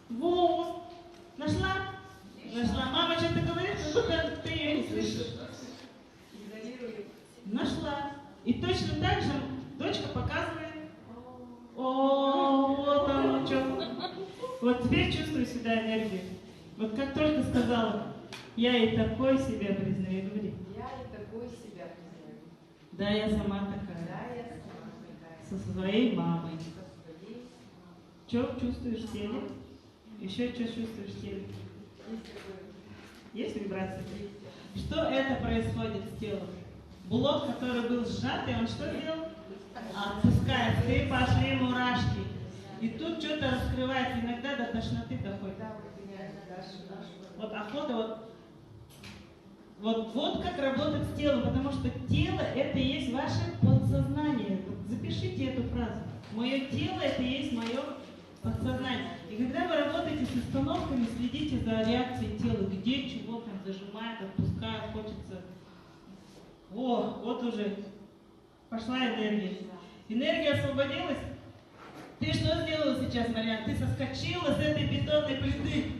Вот. Нашла? Нашла. Мама что-то говорит, но ты ее не слышишь. Нашла. И точно так же дочка показывает. О, вот оно что. Вот теперь чувствую сюда энергию. Вот как только сказала, я и такой себя признаю. Говори. Я и такой себя признаю. Да, я сама такая. Да, я сама такая. Со своей мамой. Со своей мамой. Что чувствуешь в теле? Еще что чувствуешь в теле? Есть вибрация? Что это происходит с телом? Блок, который был сжатый, он что делал? Отпускает. И пошли мурашки. И тут что-то раскрывается. Иногда до тошноты доходит. Вот охота, вот как работать с телом, потому что тело это и есть ваше подсознание. Вот запишите эту фразу. Мое тело это и есть мое подсознание. И когда вы работаете с установками, следите за реакцией тела, где чего там зажимает, отпускает, хочется. О, вот уже пошла энергия. Энергия освободилась. Ты что сделала сейчас, Марьяна? Ты соскочила с этой бетонной плиты.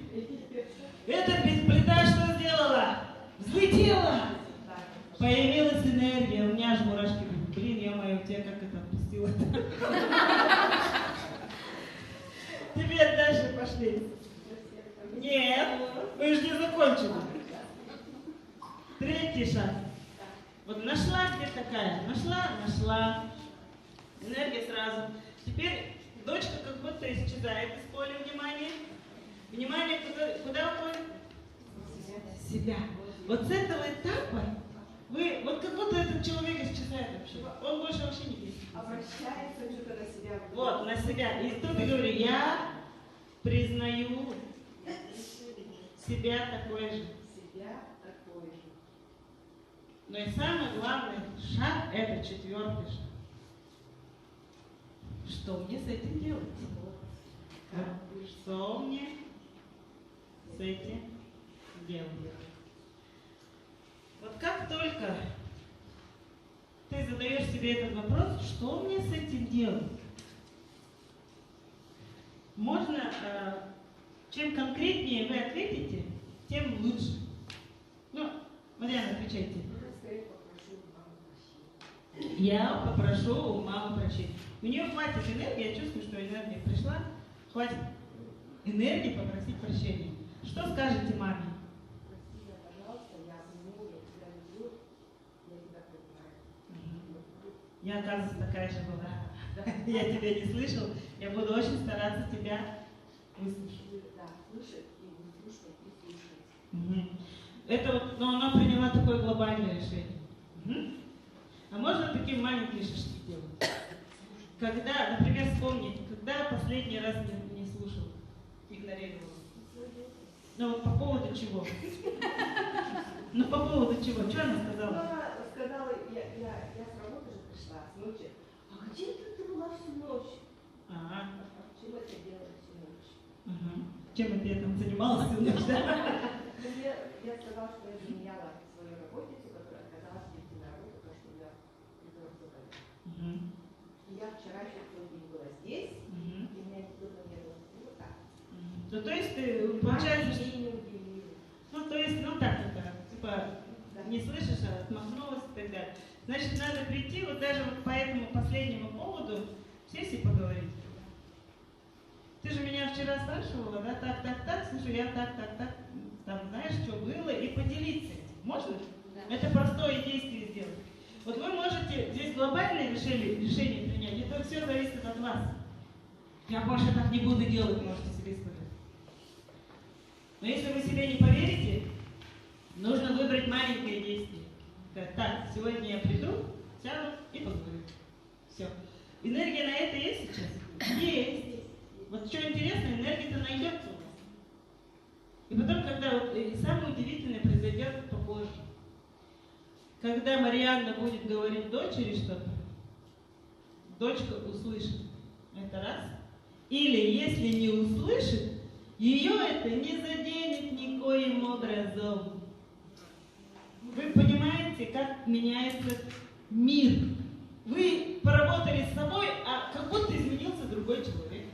Эта плита что сделала? Взлетела. Появилась энергия. У меня аж мурашки были. Блин, я-моё, тебя как это отпустила? Теперь дальше пошли. Нет, мы же не закончили. Третий шаг. Вот нашла где такая. Нашла. Энергия сразу. Теперь дочка как будто исчезает из поля внимания. Внимание куда уходит? В себя. Вот с этого этапа вы, вот как будто этот человек исчезает вообще. Он больше вообще не видит. Обращается что-то на себя. Вот, на себя. И тут я говорю, я признаю себя такой же. Себя такой же. Но и самый главный шаг, это четвертый шаг. Что мне с этим делать? Что мне с этим делать? Вот как только ты задаешь себе этот вопрос, что мне с этим делать? Можно, чем конкретнее вы ответите, тем лучше. Ну, Марьяна, отвечайте. Я попрошу у мамы прощения. У нее хватит энергии, я чувствую, что энергия пришла. Хватит энергии попросить прощения. Что скажете маме? Прости меня, пожалуйста, я обниму, я тебя люблю, я тебя понимаю. Я, оказывается, такая же была. Я тебя не слышал. Я буду очень стараться тебя выслушать. Да, слышать и выслушать, и слушать. Это вот, но она приняла такое глобальное решение. А можно такие маленькие шажки делать? Когда, например, вспомнить, когда последний раз не слушал, игнорировал. Ну вот по поводу чего? Ну по поводу чего? Что она сказала? Она сказала, я с работы же пришла с ночи. А где ты была всю ночь? Ага. Чего ты делала всю ночь? Ага. Чем это я там занималась всю ночь, да? Я сказала, что я заменяла свою работницу, которая отказалась прийти на работу, потому что я ребенок заболел. Я вчера еще целый день была здесь, и у меня никто не было. Вот так. Ну, то есть ты, получается, не удивили. ну, то есть, ну так это, типа, не слышишь, а отмахнулась и так далее. Значит, надо прийти, вот даже вот по этому последнему поводу, сесть и поговорить. Ты же меня вчера спрашивала, да, так, слушай, я так, там, знаешь, что было, и поделиться этим. Можно? Да. Это простое действие сделать. Вот вы можете здесь глобальное решение принять, это все зависит от вас. Я больше так не буду делать, можете себе сказать. Но если вы себе не поверите, нужно выбрать маленькое действие. Так, сегодня я приду, сяду и поговорю. Все. Энергия на это есть сейчас? Есть. Вот что интересно, энергия-то найдется у вас. И потом, когда вот самое удивительное произойдет попозже. Когда Марьяна будет говорить дочери что-то, дочка услышит. Это раз. Или если не услышит, ее это не заденет никоим образом. Вы понимаете, как меняется мир. Вы поработали с собой, а как будто изменился другой человек.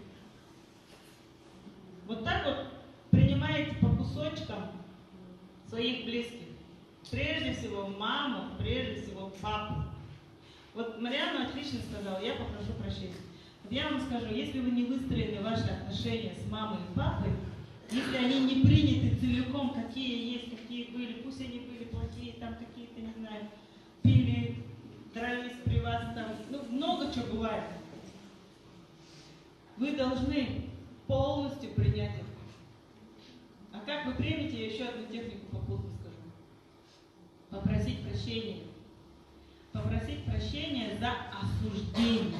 Вот так вот дочкам своих близких. Прежде всего маму, прежде всего папу. Вот Марианна отлично сказала, я попрошу прощения. Вот я вам скажу, если вы не выстроили ваши отношения с мамой и папой, если они не приняты целиком, какие есть, какие были, пусть они были плохие, там какие-то, не знаю, пили, дрались при вас, там, ну, много чего бывает. Вы должны полностью принять их. А как вы примете, я еще одну технику попутно скажу. Попросить прощения. Попросить прощения за осуждение.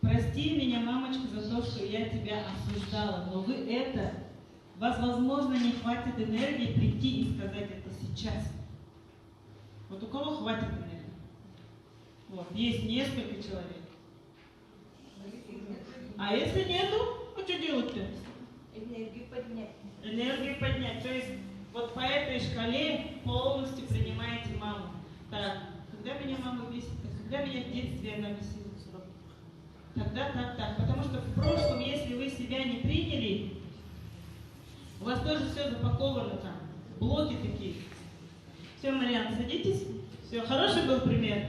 Прости меня, мамочка, за то, что я тебя осуждала, но вы это, вас, возможно, не хватит энергии прийти и сказать это сейчас. Вот у кого хватит энергии? Вот, есть несколько человек. А если нету, ну что делать-то? Энергию поднять. Энергию поднять. То есть вот по этой шкале полностью принимаете маму. Так, когда меня мама бесит, когда меня в детстве она бесила, тогда так. Потому что в прошлом, если вы себя не приняли, у вас тоже все запаковано там. Блоки такие. Все, Мариан, садитесь. Все, хороший был пример.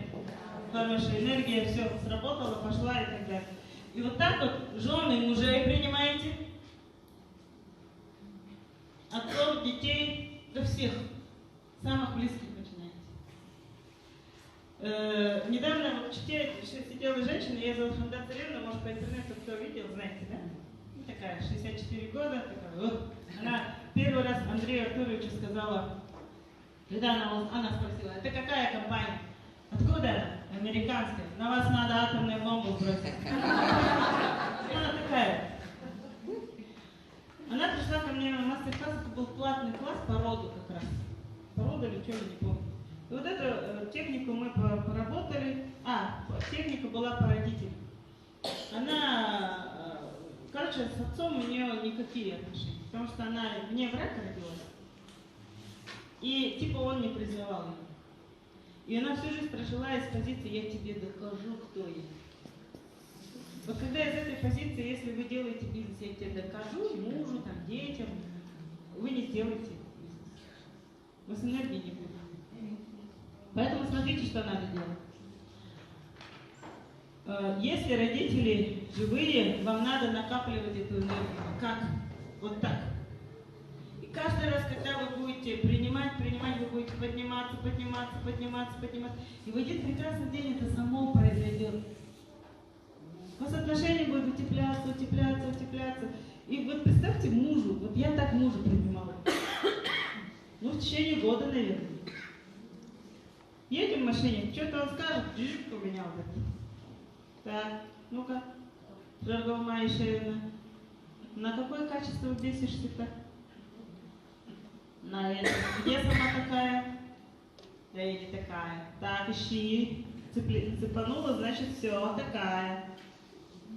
Хорошая энергия, все, сработала, пошла и так далее. И вот так вот жены мужей принимаете, отцов, детей, до всех, самых близких начинаете. Недавно вот сидела женщина, я зовут Ханда Царевна, может, по интернету кто видел, знаете, да? Ну, такая, 64 года, такая, вот. Она первый раз Андрею Артуровичу сказала, когда она спросила, это какая компания? Откуда она? Американская. На вас надо атомную бомбу сбросить. Она такая. Она пришла ко мне на мастер-класс, это был платный класс по роду как раз. По роду или что, я не помню. И вот эту технику мы поработали. Техника была по родителям. Она, короче, с отцом у нее никакие отношения, потому что она вне брака родилась. И типа он не признавал ее. И она всю жизнь прожила из позиции «я тебе докажу, кто я». Вот когда из этой позиции, если вы делаете бизнес, я тебе докажу, мужу, там, детям, вы не сделаете бизнес. У вас энергии не будет. Поэтому смотрите, что надо делать. Если родители живые, вам надо накапливать эту энергию. Как? Вот так. И каждый раз, когда вы будете принимать, вы будете подниматься. И в один прекрасный день это само произойдет. У вас отношения будут утепляться. И вот представьте мужу, вот я так мужа принимала. Ну, в течение года, наверное. Едем в машине, что-то он скажет, поменял. Так, ну-ка, дорогая моя Шерина, на какое качество вы бесишься-то? На это. Где сама такая? Да и не такая. Так, ищи. Цепанула, значит, все, такая.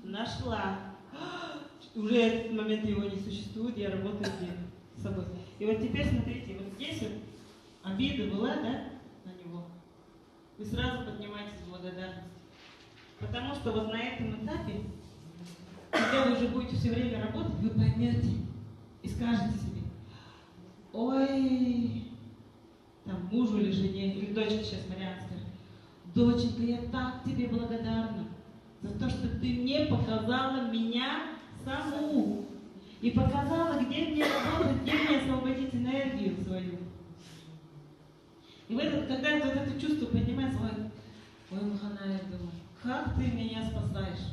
Нашла. Уже этот момент его не существует, я работаю с собой. И вот теперь смотрите, вот здесь вот обида была, да, на него. Вы сразу поднимаетесь в благодарность. Потому что вот на этом этапе, когда вы уже будете все время работать, вы поймете и скажете себе, ой, там мужу или жене, или дочке сейчас Марианна скажет, доченька, я так тебе благодарна за то, что ты мне показала меня саму. И показала, где мне работать, где мне освободить энергию свою. И в этот, когда вот это чувство поднимается, ой, Маханая, думаю, как ты меня спасаешь?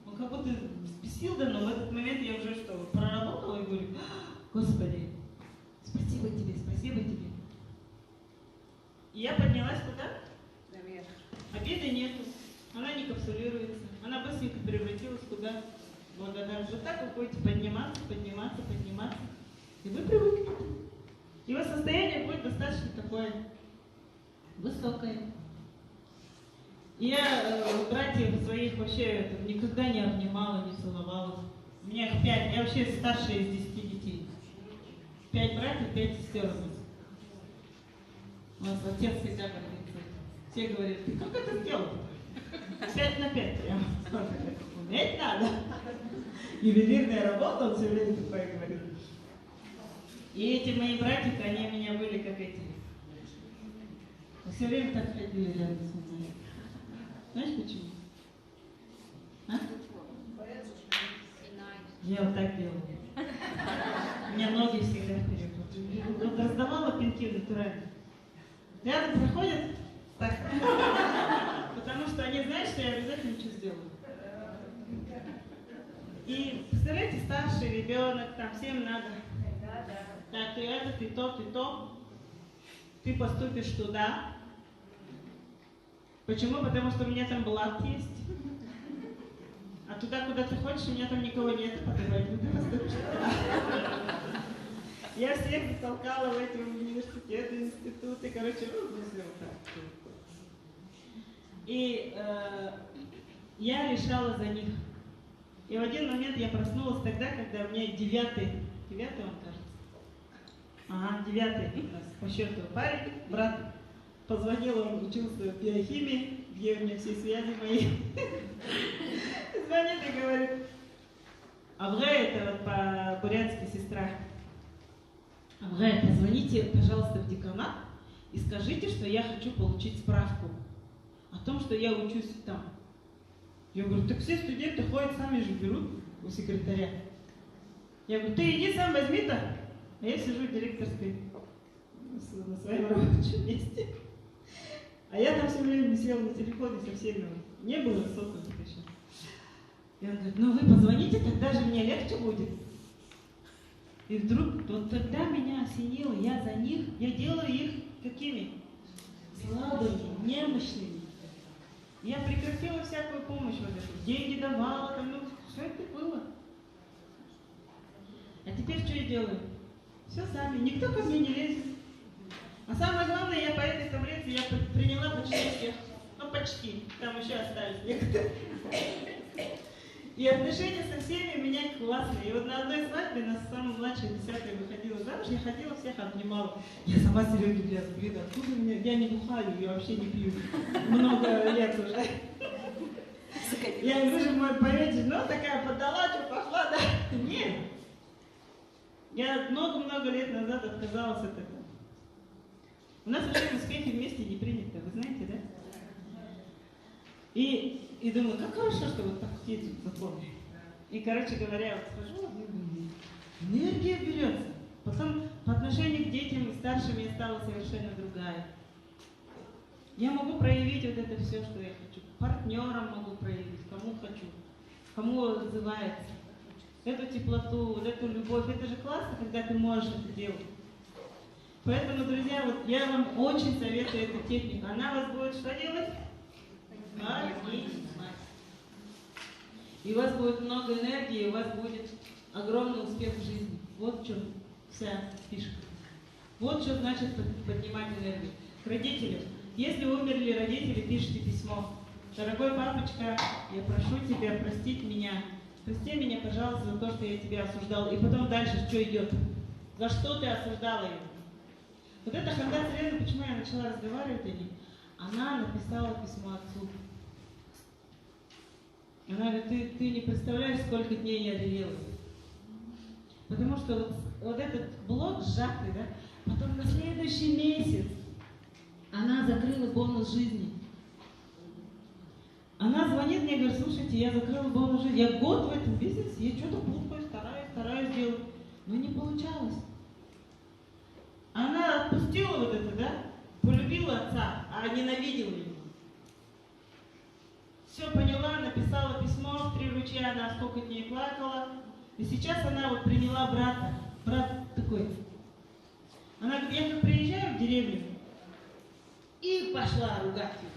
Он как будто взбесил, да, но в этот момент я уже что, проработала и говорю, Господи, спасибо тебе. И я поднялась куда? Наверх. Обиды нету, она не капсулируется, она быстренько превратилась куда? Благодарность. Вот так вы будете подниматься. И вы привыкнете. И у вас состояние будет достаточно такое высокое. Я братьев своих вообще никогда не обнимала, не целовала. У меня их 5, я вообще старшая из 10 детей. 5 братьев, 5 сестер. У нас отец всегда гордится. Все говорят, ты как это сделал? 5 на 5 прямо. Уметь надо. ювелирная работа, он все время такое говорил. И эти мои братья, они у меня были как эти. Все время так ходили рядом с ними. Знаешь почему? А? Я вот так делала. У меня ноги всегда вперед. Вот раздавала пинки натурально. Рядом проходят так. Потому что они знают, что я обязательно что сделаю. И представляете, старший ребенок, там всем надо. Так, ты это, ты то. Ты поступишь туда. Почему? Потому что у меня там блат есть. А туда, куда ты хочешь, у меня там никого нет, поэтому ты поступишь туда. Я всех затолкала в эти университеты, институты, короче, все вот так. И я решала за них. И в один момент я проснулась тогда, когда у меня девятый он, кажется. Ага, 9 у нас по счету парень, брат позвонил, он учился в биохимии, где у меня все связи мои. Звонит и говорит: Авгай, это вот по-бурятски сестра. Авгай, позвоните, пожалуйста, в деканат и скажите, что я хочу получить справку о том, что я учусь там. Я говорю: так все студенты ходят, сами же берут у секретаря. Я говорю: ты иди сам возьми-то. А я сижу в директорской на своем рабочем месте. А я там все время висела на телефоне со всеми. Не было сотовых еще. И он говорит: ну вы позвоните, тогда же мне легче будет. И вдруг вот тогда меня осенило, я за них, я делаю их какими? Слабыми, немощными. Я прекратила всякую помощь вот эту. Деньги давала, там, ну, все это было. А теперь что я делаю? Все сами, никто ко мне не лезет. А самое главное, я по этой таблице я приняла почти всех. Ну, почти. Там еще остались некоторые. И отношения со всеми у меня классные. И вот на одной свадьбе, на самой младшей, 10-й, выходила замуж, я ходила, всех обнимала. Я сама Сереге грязь, блин, откуда у меня? Я не бухаю, я вообще не пью. Много лет уже. Я вижу, мой поэт, ну, такая подала, что пошла, да? Нет. Я много-много лет назад отказалась от этого. У нас вообще успехи вместе не принято, вы знаете, да? И думаю, как хорошо, что вот так эти законы. И, короче говоря, вот схожу, энергия берется. Потом по отношению к детям и старшим я стала совершенно другая. Я могу проявить вот это все, что я хочу. Партнерам могу проявить, кому хочу, кому отзывается. Эту теплоту, вот эту любовь. Это же классно, когда ты можешь это делать. Поэтому, друзья, вот я вам очень советую эту технику. Она вас будет что делать? Поднимать. И у вас будет много энергии, у вас будет огромный успех в жизни. Вот в чем вся фишка. Вот что значит поднимать энергию. К родителям. Если умерли родители, пишите письмо. Дорогой папочка, я прошу тебя простить меня. Прости меня, пожалуйста, за то, что я тебя осуждал. И потом дальше что идет? За что ты осуждала его? Вот эта Ханда Царевна, почему я начала разговаривать о ней? Она написала письмо отцу. Она говорит: ты не представляешь, сколько дней я ревела. Потому что вот этот блок сжатый, да, потом на следующий месяц она закрыла бонус жизни. Она звонит мне и говорит: слушайте, я закрыла бонус жизни. Я год в этом бизнесе, я что-то путаю, стараюсь делать. Но не получалось. Она отпустила вот это, да, полюбила отца, а ненавидела его. Все поняла, написала письмо, в 3 ручья, она сколько дней плакала. И сейчас она вот приняла брата. Брат такой. Она говорит: я как приезжаю в деревню, и пошла ругать его.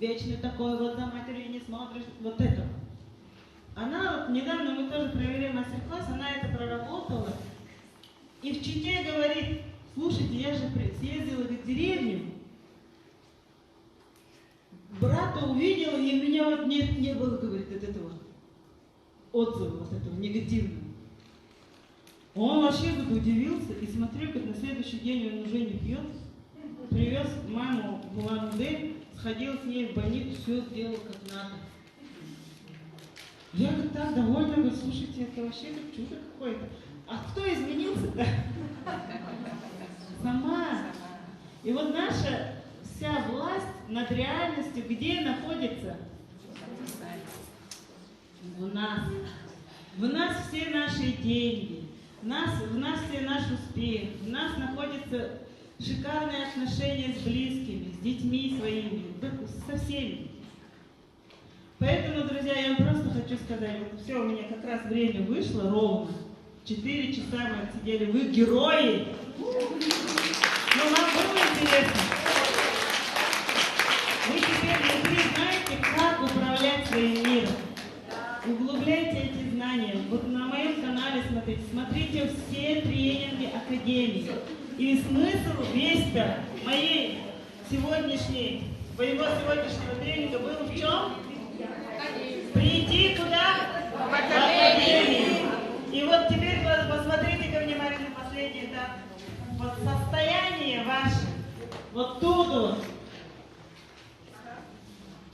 Вечно такой, вот за матерью не смотришь, вот это. Она вот, недавно мы тоже провели мастер-класс, она это проработала. И в Чите говорит: слушайте, я же съездила в деревню, брата увидела, и у меня вот не было, говорит, от этого отзыва, вот этого негативного. Он вообще как удивился, и смотрю, как на следующий день он уже не пьет. Привез маму в Улан-Удэ, сходил с ней в больницу, все сделал как надо. Я говорю, так довольна, говорю, слушайте, это вообще как чудо какое-то. А кто изменился-то? Сама. И вот наша вся власть над реальностью, где находится? В нас. В нас все наши деньги, в нас все наш успех, в нас находятся шикарные отношения с близкими, с детьми своими, со всеми. Поэтому, друзья, я вам просто хочу сказать, вот все, у меня как раз время вышло ровно. 4 часа мы отсидели. Вы герои! Но вам было интересно. Вы теперь внутри знаете, как управлять своим миром. Углубляйте эти знания. Вот на моем канале смотрите все тренинги Академии. И смысл весь-то моего сегодняшнего тренинга был в чем? Прийти куда? В Академию. И вот теперь посмотрите-ка внимательно последний этап. Вот состояние ваше, вот тут вот,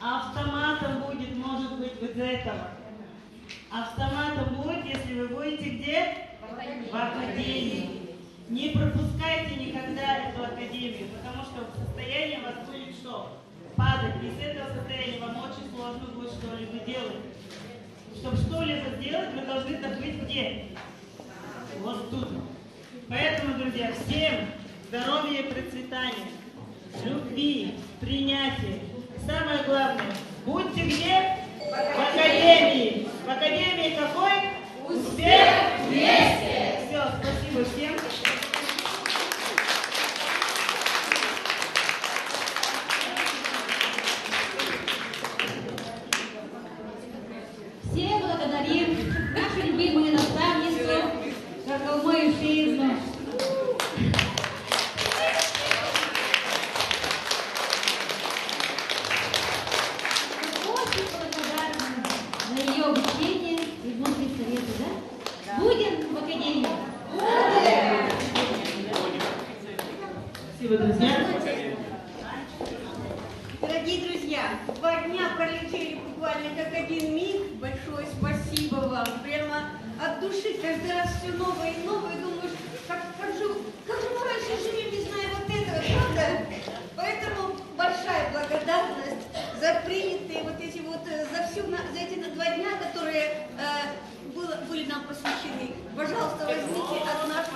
автоматом будет, может быть, вот этого. Автоматом будет, если вы будете где? В Академии. Не пропускайте никогда эту Академию, потому что состояние у вас будет что? Падать. И с этого состояния вам очень сложно будет что-либо делать. Чтобы что-либо сделать, вы должны быть где? Вот тут. Поэтому, друзья, всем здоровья и процветания, любви, принятия. Самое главное, будьте где? В Академии. В Академии какой? Успех вместе. Все, спасибо всем. Все благодарим нашу любимую наставницу, Каргалмою Шиевну. Очень благодарны за ее обучение и мудрые советы, да? Будем в Академии? Спасибо, друзья. Дорогие друзья, 2 дня пролетели буквально как один миг. Большое спасибо вам. Прямо от души каждый раз все новое и новое. Думаешь, как же мы раньше жили, не зная вот этого, правда? Поэтому большая благодарность за принятые вот эти вот, за эти 2 дня, которые были нам посвящены. Пожалуйста, возьмите от нас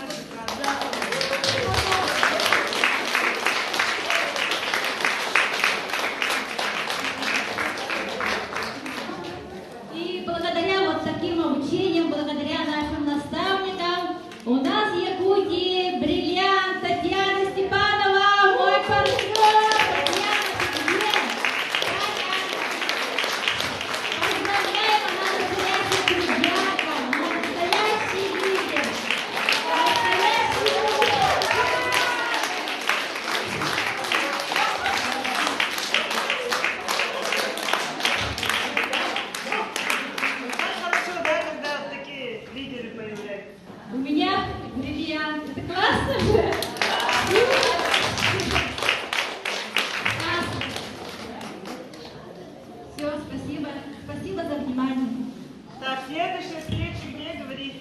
И благодаря вот таким обучениям, благодаря нашим наставникам, у нас в Якутии бриллиант Татьяна Степанова, мой партнер. Поздравляем, она настоящая друзьяка, она настоящий лидер. Хорошо, да, когда вот такие лидеры появляются. У меня бриллиант. Это классно же? Все, спасибо. Спасибо за внимание. Так, следующая встреча где, говорит?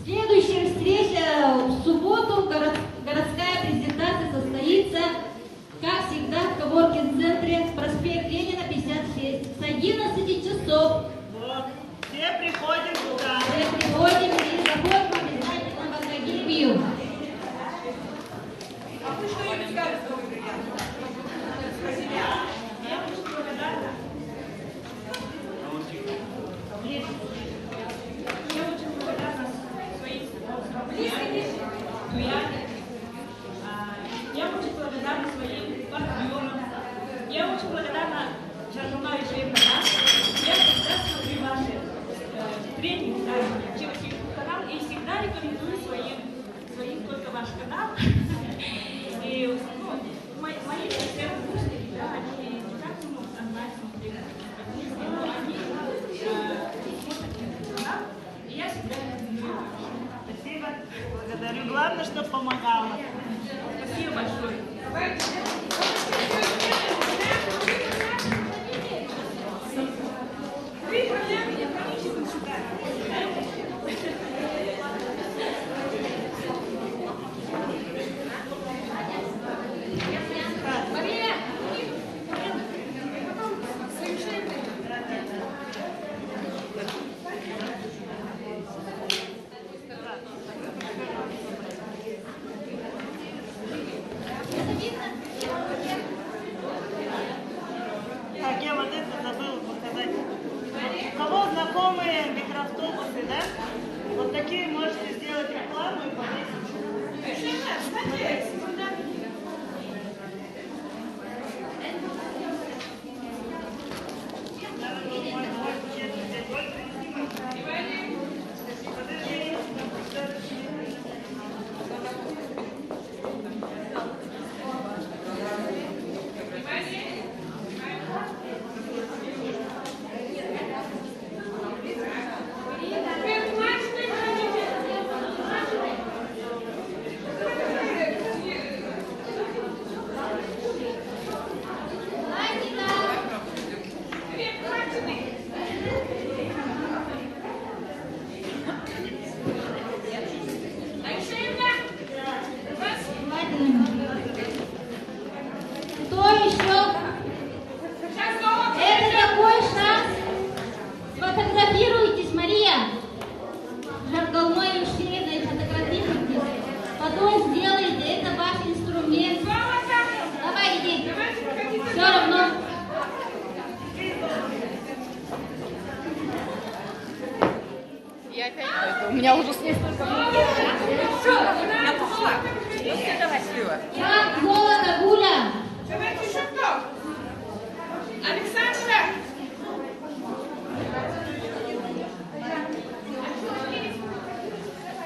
Следующая встреча в субботу. Городская презентация состоится, как всегда, в Коворкинг-центре, проспект Ленина, 56, с 11 часов. Вот. Все приходим туда. Мы приходим и заходим обязательно в Академию. А вы что-нибудь скажете, Я очень благодарна. Я очень благодарна своим друзьям. Я очень благодарна своим партнерам. Я очень благодарна Каргалмаю Шиевну. Я всегда смотрю ваши тренинги через YouTube канал и всегда рекомендую своим только ваш канал. И мои все слушатели, да, они не так могут онлайн смотреть, но они смотрят этот канал, и я всегда рекомендую. Спасибо, благодарю. Главное, что помогала. Спасибо большое. вы, автобусы, да? Вот такие можете сделать рекламу и повесить. Кто еще? Это такой шанс. Сфотографируйтесь, Мария. Жарголной и Ушериной фотографируйтесь. Потом сделайте, это ваш инструмент. Давай, иди. Все равно. Я опять пойду. У меня уже с ней столько. Я пошла. Давай, Слива. Так, золото, Гуля. Давайте еще кто? Александра!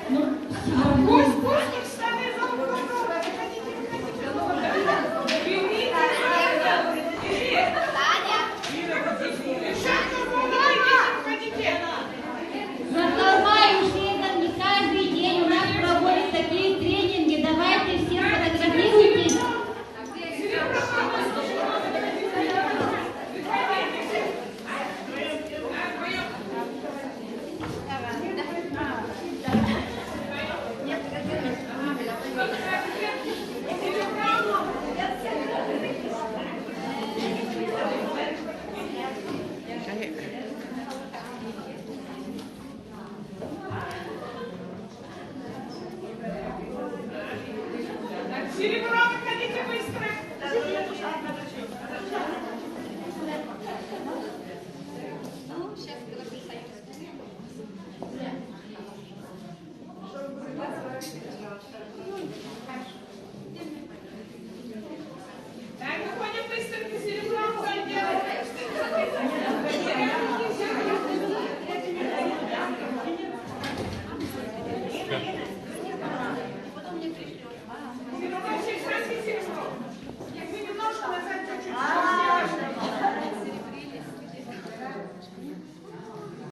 Ну, Пусть, пусть, встали за угол. Выходите, выходите. Бегите, выходите. Жарголма и Ушерина не каждый день у нас проводят такие тренинги. Давайте все фотографируйтесь. Сильвер!